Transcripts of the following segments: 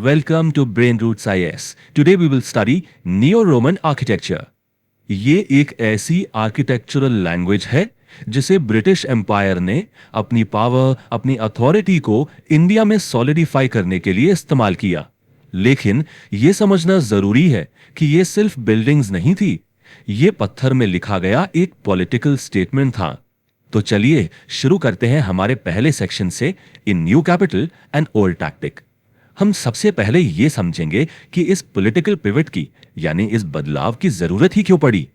Welcome to Brain Roots IS. Today we will study Neo-Roman architecture. ये एक ऐसी architectural language है जिसे ब्रिटिश एम्पायर ने अपनी पावर, अपनी अथॉरिटी को इंडिया में सॉलिडिफाई करने के लिए इस्तेमाल किया। लेकिन ये समझना जरूरी है कि ये सिर्फ बिल्डिंग्स नहीं थी, ये पत्थर में लिखा गया एक पॉलिटिकल स्टेटमेंट था। तो चलिए शुरू करते हैं हमारे पहले सेक्शन से, इन new capital and old tactic. हम सबसे पहले यह समझेंगे कि इस पॉलिटिकल पिवट की, यानी इस बदलाव की जरूरत ही क्यों पड़ी।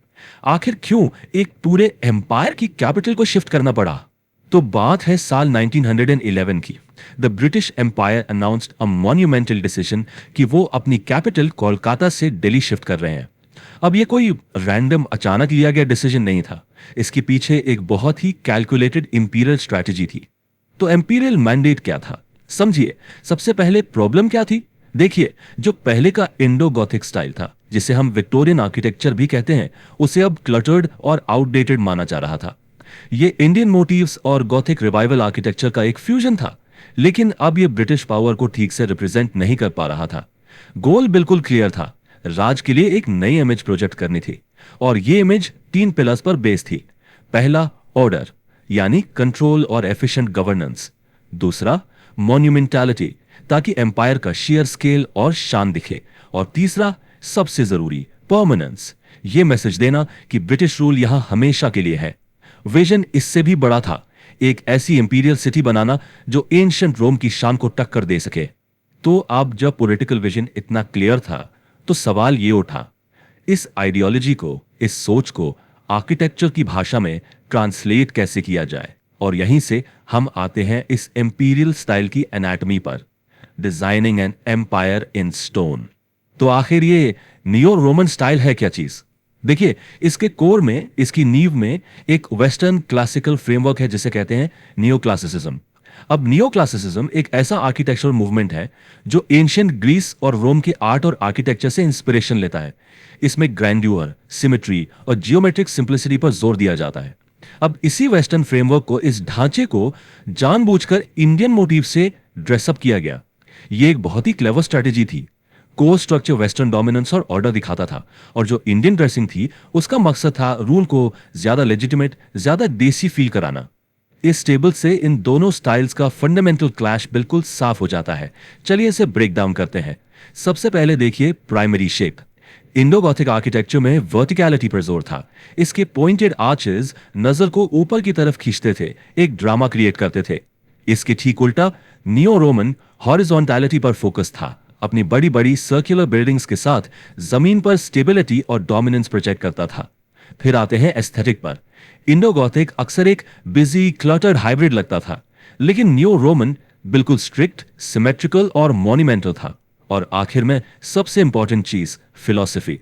आखिर क्यों एक पूरे एम्पायर की कैपिटल को शिफ्ट करना पड़ा। तो बात है साल 1911 की। The British empire announced a monumental decision कि वो अपनी कैपिटल कोलकाता से दिल्ली शिफ्ट कर रहे हैं। अब ये कोई रैंडम अचानक लिया गया डिसीजन नहीं था, इसके पीछे एक बहुत ही कैलकुलेटेड इंपीरियल स्ट्रैटेजी थी। तो इंपीरियल मैंडेट क्या था, समझिए। सबसे पहले प्रॉब्लम क्या थी, देखिए। जो पहले का इंडो गॉथिक स्टाइल था, जिसे हम विक्टोरियन आर्किटेक्चर भी कहते हैं, उसे अब क्लटर्ड और आउटडेटेड माना जा रहा था। ये इंडियन मोटिव्स और गॉथिक रिवाइवल आर्किटेक्चर का एक फ्यूजन था, लेकिन अब ये ब्रिटिश पावर को ठीक से रिप्रेजेंट नहीं कर पा रहा था। गोल बिल्कुल क्लियर था, राज के लिए एक नई इमेज प्रोजेक्ट करनी थी, और ये इमेज 3 पिलर्स पर बेस्ड थी। पहला, ऑर्डर, यानी कंट्रोल और एफिशिएंट गवर्नेंस। दूसरा, मॉन्यूमेंटालिटी, ताकि एम्पायर का शेयर स्केल और शान दिखे। और तीसरा, सबसे जरूरी, परमानेंस, यह मैसेज देना कि ब्रिटिश रूल यहां हमेशा के लिए है। विजन इससे भी बड़ा था, एक ऐसी इंपीरियल सिटी बनाना जो एंशिएंट रोम की शान को टक्कर दे सके। तो अब जब पॉलिटिकल विजन इतना क्लियर था, तो सवाल ये उठा, इस आइडियोलॉजी को, इस सोच को आर्किटेक्चर की भाषा में ट्रांसलेट कैसे किया जाए। और यहीं से हम आते हैं इस इंपीरियल स्टाइल की एनाटॉमी पर, designing an empire in stone. तो आखिर ये नियो रोमन स्टाइल है क्या चीज। देखिए, इसके कोर में, इसकी नींव में एक वेस्टर्न क्लासिकल फ्रेमवर्क है जिसे कहते हैं नियो क्लासिसिज्म। अब नियो क्लासिसिज्म एक ऐसा आर्किटेक्चरल मूवमेंट है जो एंशिएंट ग्रीस और रोम के आर्ट और आर्किटेक्चर से इंस्पिरेशन लेता है। इसमें ग्रैंड्यूअर, सिमेट्री और जियोमेट्रिक सिंप्लिसिटी पर जोर दिया जाता है। अब इसी वेस्टर्न फ्रेमवर्क को, इस ढांचे को जानबूझकर इंडियन मोटिव से ड्रेसअप किया गया। यह एक बहुत ही क्लेवर स्ट्रेटेजी थी। कोर स्ट्रक्चर वेस्टर्न डोमिनेंस और ऑर्डर दिखाता था, और जो इंडियन ड्रेसिंग थी उसका मकसद था रूल को ज्यादा लेजिटिमेट, ज्यादा देसी फील कराना। इस टेबल से इन दोनों स्टाइल्स का फंडामेंटल क्लैश बिल्कुल साफ हो जाता है। चलिए इसे ब्रेक डाउन करते हैं। सबसे पहले देखिए primary shape. Indo Gothic architecture में वर्टिकलिटी पर जोर था। इसके पॉइंटेड आर्चेस नजर को ऊपर की तरफ खींचते थे, एक ड्रामा क्रिएट करते थे। इसके ठीक उल्टा नियो रोमन हॉरिजॉन्टैलिटी पर फोकस था, अपनी बड़ी बड़ी सर्कुलर बिल्डिंग्स के साथ जमीन पर स्टेबिलिटी और डोमिनेंस प्रोजेक्ट करता था। फिर आते हैं एस्थेटिक पर। इंडो गॉथिक अक्सर एक बिजी, क्लटर्ड हाइब्रिड लगता था, लेकिन नियो रोमन बिल्कुल स्ट्रिक्ट, सिमेट्रिकल और मॉन्यूमेंटल था। और आखिर में सबसे इंपॉर्टेंट चीज, फिलॉसफी।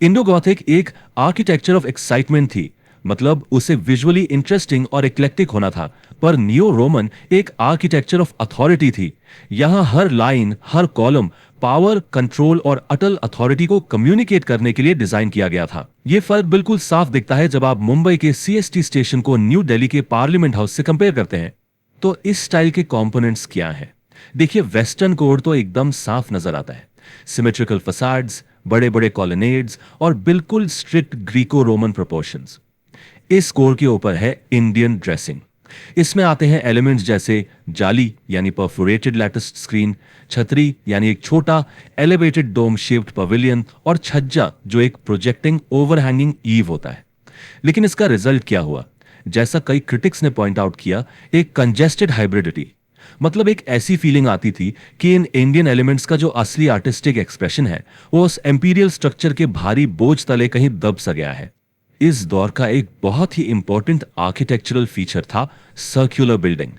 इंडो गॉथिक एक आर्किटेक्चर ऑफ एक्साइटमेंट थी, मतलब उसे विजुअली इंटरेस्टिंग और इक्लेक्टिक होना था। पर नियो रोमन एक आर्किटेक्चर ऑफ अथॉरिटी थी। यहां हर लाइन, हर कॉलम पावर, कंट्रोल और अटल अथॉरिटी को कम्युनिकेट करने के लिए डिजाइन किया गया था। यह फर्क बिल्कुल साफ दिखता है जब आप मुंबई के सीएसटी स्टेशन को न्यू दिल्ली के पार्लियामेंट हाउस से कंपेयर करते हैं। तो इस स्टाइल के कंपोनेंट्स क्या हैं? देखिए, वेस्टर्न कोड तो एकदम साफ नजर आता है। सिमेट्रिकल फसाड्स, बड़े बड़े कॉलोनेड्स और बिल्कुल स्ट्रिक्ट ग्रीको रोमन प्रोपोर्शंस। इस कोर के ऊपर है इंडियन ड्रेसिंग। इसमें आते हैं एलिमेंट्स जैसे जाली यानी परफोरेटेड लैटिस स्क्रीन, छतरी यानी एक छोटा एलिवेटेड डोम शेप्ड पवेलियन, और छज्जा जो एक प्रोजेक्टिंग ओवरहैंगिंग ईव होता है। लेकिन इसका रिजल्ट क्या हुआ? जैसा कई क्रिटिक्स ने पॉइंट आउट किया, एक कंजेस्टेड हाइब्रिडिटी। मतलब एक ऐसी फीलिंग आती थी कि इन इंडियन एलिमेंट्स का जो असली आर्टिस्टिक एक्सप्रेशन है वो उस एम्पीरियल स्ट्रक्चर के भारी बोझ तले कहीं दब सा गया है। इस दौर का एक बहुत ही इंपॉर्टेंट आर्किटेक्चरल फीचर था सर्कुलर बिल्डिंग।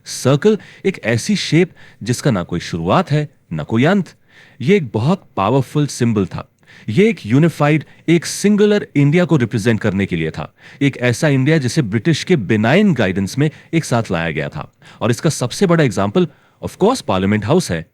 सर्कल एक ऐसी शेप जिसका ना कोई शुरुआत है ना कोई अंत। यह एक बहुत पावरफुल सिंबल था। यह एक यूनिफाइड, एक सिंगुलर इंडिया को रिप्रेजेंट करने के लिए था। एक ऐसा इंडिया जिसे ब्रिटिश के बिनाइन गाइडेंस में एक साथ लाया गया था। और इसका सबसे बड़ा example of course parliament house है।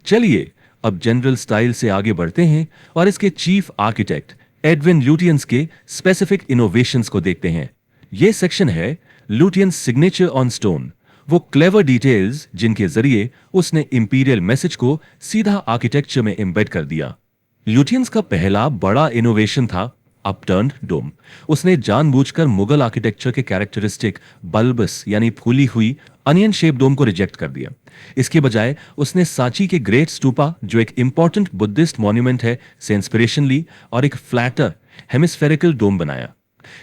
चलिए अब जनरल स्टाइल से आगे बढ़ते हैं और इसके चीफ आर्किटेक्ट एडविन लुटियंस के स्पेसिफिक इनोवेशंस को देखते हैं। यह सेक्शन है लुटियंस सिग्नेचर ऑन स्टोन। वो क्लेवर डिटेल्स जिनके जरिए उसने इंपीरियल मैसेज को सीधा आर्किटेक्चर में एम्बेड कर दिया। ल्यूटियंस का पहला बड़ा इनोवेशन था अपटर्न्ड डोम। उसने जानबूझकर मुगल आर्किटेक्चर के कैरेक्टरिस्टिक बल्बस यानी फूली हुई अनियन शेप डोम को रिजेक्ट कर दिया। इसके बजाय उसने सांची के ग्रेट स्तूपा, जो एक इंपॉर्टेंट बुद्धिस्ट मॉन्यूमेंट है, से इंस्पिरेशन ली और एक फ्लैटर हेमिस्फेरिकल डोम बनाया।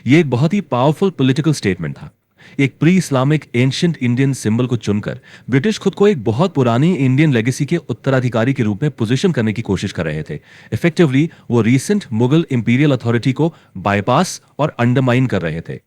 यह एक बहुत ही पावरफुल पॉलिटिकल स्टेटमेंट था। एक pre Islamic ancient Indian symbol को चुनकर ब्रिटिश खुद को एक बहुत पुरानी इंडियन लेगेसी के उत्तराधिकारी के रूप में पोजीशन करने की कोशिश कर रहे थे। इफेक्टिवली वो रीसेंट मुगल इंपीरियल अथॉरिटी को बाईपास और अंडरमाइन कर रहे थे।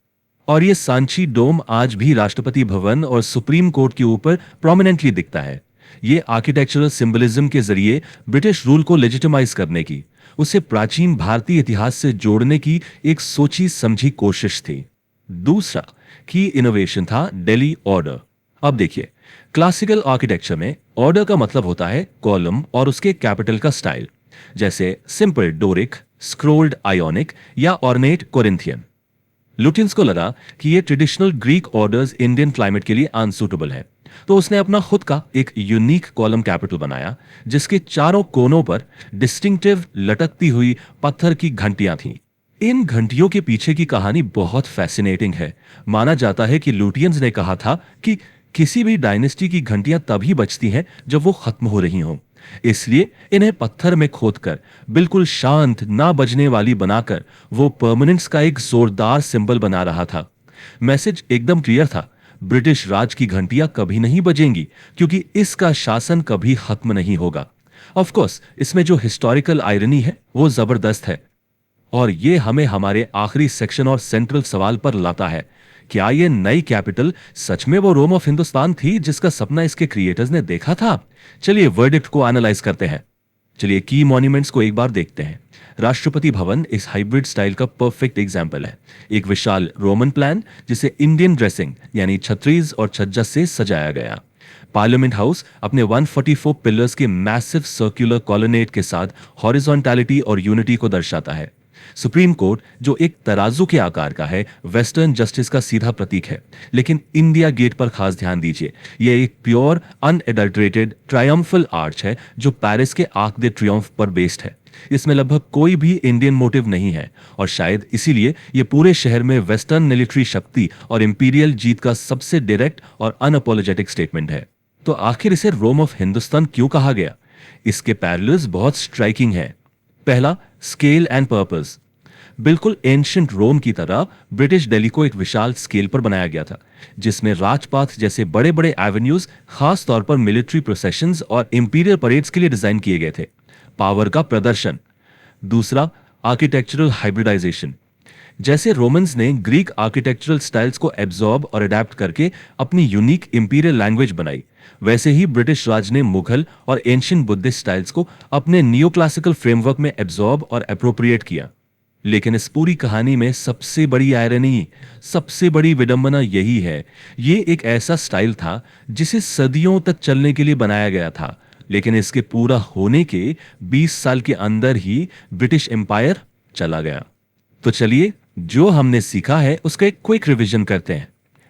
और ये सांची डोम आज भी राष्ट्रपति भवन और सुप्रीम कोर्ट के ऊपर प्रोमिनेंटली दिखता है। ये आर्किटेक्चरल सिंबलिज्म के जरिए ब्रिटिश रूल को लेजिटिमाइज करने की, उसे प्राचीन भारतीय इतिहास से जोड़ने की एक सोची समझी कोशिश थी। दूसरा की इनोवेशन था दिल्ली ऑर्डर। अब देखिए, क्लासिकल आर्किटेक्चर में ऑर्डर का मतलब होता है कॉलम और उसके कैपिटल का स्टाइल, जैसे सिंपल डोरिक, स्क्रोल्ड आयोनिक या ऑर्नेट कोरिंथियन। लुटियंस को लगा कि ये traditional Greek orders Indian climate के लिए अनसूटेबल है, तो उसने अपना खुद का एक यूनिक कॉलम कैपिटल बनाया जिसके चारों कोनों पर डिस्टिंक्टिव लटकती हुई पत्थर की घंटियां थीं। इन घंटियों के पीछे की कहानी बहुत फैसिनेटिंग है। माना जाता है कि लुटियंस ने कहा था कि किसी भी डायनेस्टी की घंटियां तभी बचती हैं जब वो खत्म हो रही हों, इसलिए इन्हें पत्थर में खोदकर बिल्कुल शांत ना बजने वाली बनाकर वो परमानेंस का एक जोरदार सिंबल बना रहा था। मैसेज एकदम क्लियर था, ब्रिटिश राज की घंटियां कभी नहीं बजेंगी क्योंकि इसका शासन कभी खत्म नहीं होगा। ऑफ कोर्स इसमें जो हिस्टोरिकल आयरनी है वो जबरदस्त है, और ये हमें हमारे आखिरी सेक्शन और सेंट्रल सवाल पर लाता है, क्या ये नई कैपिटल सच में वो रोम ऑफ हिंदुस्तान थी जिसका सपना इसके क्रिएटर्स ने देखा था? चलिए वर्डिक्ट को एनालाइज करते हैं। चलिए की मॉन्यूमेंट्स को एक बार देखते हैं। राष्ट्रपति भवन इस हाइब्रिड स्टाइल का परफेक्ट एग्जाम्पल है। एक विशाल रोमन प्लान जिसे इंडियन ड्रेसिंग यानी छत्रीज और छज्जा से सजाया गया। पार्लियामेंट हाउस अपने 144 पिलर्स के मैसिव सर्कुलर कॉलोनेट के साथ हॉरिजॉन्टैलिटी और यूनिटी को दर्शाता है। सुप्रीम कोर्ट जो एक तराजू के आकार का है, वेस्टर्न जस्टिस का सीधा प्रतीक है। लेकिन इंडिया गेट पर खास ध्यान दीजिए, यह एक प्योर अनएडल्टरेटेड ट्रायम्फल आर्च है जो पेरिस के आर्क दे ट्रियोम्फ पर बेस्ड है। इसमें लगभग कोई भी इंडियन मोटिव नहीं है और शायद इसीलिए यह पूरे शहर में वेस्टर्न मिलिट्री शक्ति और इंपीरियल जीत का सबसे डायरेक्ट और अनअपोलोजेटिक स्टेटमेंट है। तो आखिर इसे रोम ऑफ हिंदुस्तान क्यों कहा गया? इसके पैरेलल्स बहुत स्ट्राइकिंग है। पहला, स्केल एंड पर्पस। बिल्कुल एंशिएंट रोम की तरह ब्रिटिश दिल्ली को एक विशाल स्केल पर बनाया गया था, जिसमें राजपाथ जैसे बड़े बड़े एवेन्यूज खास तौर पर मिलिट्री प्रोसेशंस और इंपीरियल परेड्स के लिए डिजाइन किए गए थे। पावर का प्रदर्शन। दूसरा, आर्किटेक्चरल हाइब्रिडाइजेशन। जैसे रोमन्स ने ग्रीक आर्किटेक्चरल स्टाइल्स को एब्जॉर्ब और अडेप्ट करके अपनी यूनिक इंपीरियल लैंग्वेज बनाई, वैसे ही ब्रिटिश राज ने मुगल और एंशिएंट बुद्धिस्ट स्टाइल्स को अपने नियोक्लासिकल फ्रेमवर्क में एब्जॉर्ब और एप्रोप्रिएट किया। लेकिन इस पूरी कहानी में सबसे बड़ी आयरनी, सबसे बड़ी विडंबना यही है, ये एक ऐसा स्टाइल था जिसे सदियों तक चलने के लिए बनाया गया था, लेकिन इसके पूरा होने के 20 साल के अंदर ही ब्रिटिश एम्पायर चला गया। तो चलिए जो हमने सीखा है उसका एक क्विक रिवीजन करते हैं।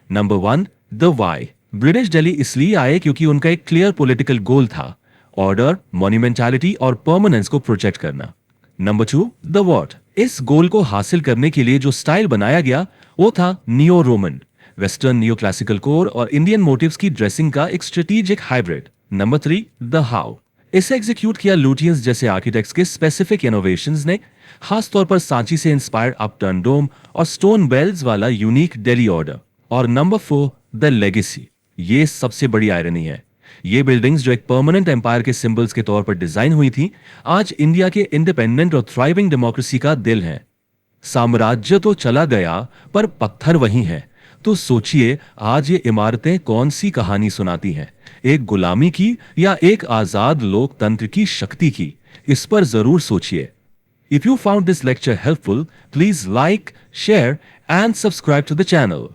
Number 1, the why. British Delhi इसलिए आए क्योंकि उनका एक क्लियर पॉलिटिकल गोल था, ऑर्डर, मॉन्यूमेंटैलिटी और परमानेंस को प्रोजेक्ट करना। Number 2, the what. इस गोल को हासिल करने के लिए जो स्टाइल बनाया गया वो था neo Roman, western neo classical core और इंडियन मोटिव्स की ड्रेसिंग का एक strategic hybrid. Number 3, the how. इसे एग्जीक्यूट किया लुटियंस जैसे आर्किटेक्ट्स के स्पेसिफिक इनोवेशंस ने, खास तौर पर सांची से इंस्पायर्ड अपटर्न डोम और स्टोन बेल्स वाला यूनिक दिल्ली ऑर्डर। और नंबर 4, द लेगेसी। ये सबसे बड़ी आयरनी है। ये बिल्डिंग्स जो एक परमानेंट एम्पायर के सिंबल्स के तौर पर डिजाइन हुई थी, आज इंडिया के इंडिपेंडेंट और थ्राइविंग डेमोक्रेसी का दिल है। साम्राज्य तो चला गया पर पत्थर वही है। तो सोचिए आज ये इमारतें कौन सी कहानी सुनाती हैं, एक गुलामी की या एक आजाद लोकतंत्र की शक्ति की? इस पर जरूर सोचिए। If you found this lecture helpful, please like, share and subscribe to the channel.